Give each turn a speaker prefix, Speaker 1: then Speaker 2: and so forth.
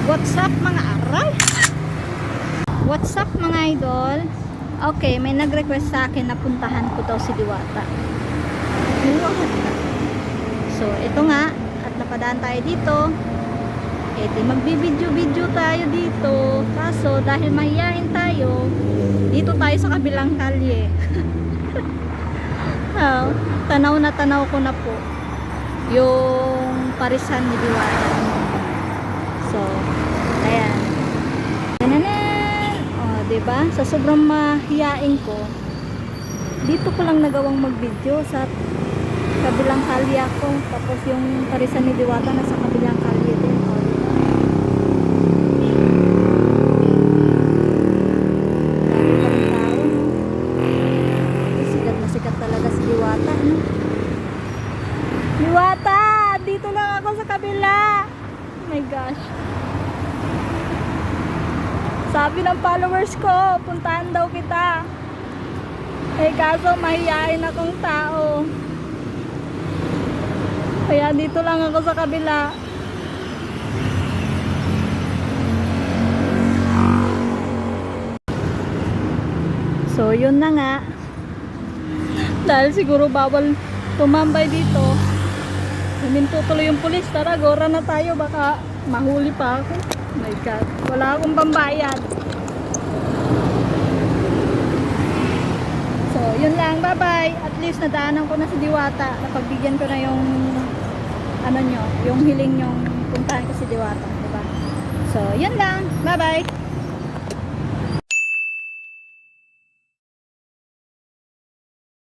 Speaker 1: What's up mga aral? What's up mga idol? Okay, may nag-request sa akin na puntahan ko daw si Diwata. So, ito nga. At napadaan tayo dito. Di magbibideo-video tayo dito. Kaso, dahil mahihain tayo, dito tayo sa kabilang kalye. Tanaw na tanaw ko na po yung parisan ni Diwata. So, ayan. O, diba? Sa sobrang mahiyain ko, dito ko lang nagawang mag-video sa kabilang kalye ako. Tapos yung parisan ni Diwata nasa kabilang kalye din. O, diba? Dami pa rin tao, no? Sikat na sikat talaga si Diwata, no? Diwata! Dito lang ako sa kabila! Oh my gosh. Sabi ng followers ko, puntahan daw kita. Kaso mahihain akong tao. Kaya dito lang ako sa kabila. So yun na nga. Dahil siguro bawal tumambay dito. Huminto tuloy yung pulis. Tara, gora na tayo. Baka mahuli pa ako. Oh my God. Wala akong pambayad. So, yun lang. Bye-bye. At least nadaanan ko na si Diwata. Napagbigyan ko na yung yung hiling yung puntahan ko si Diwata. Diba? So, yun lang. Bye-bye.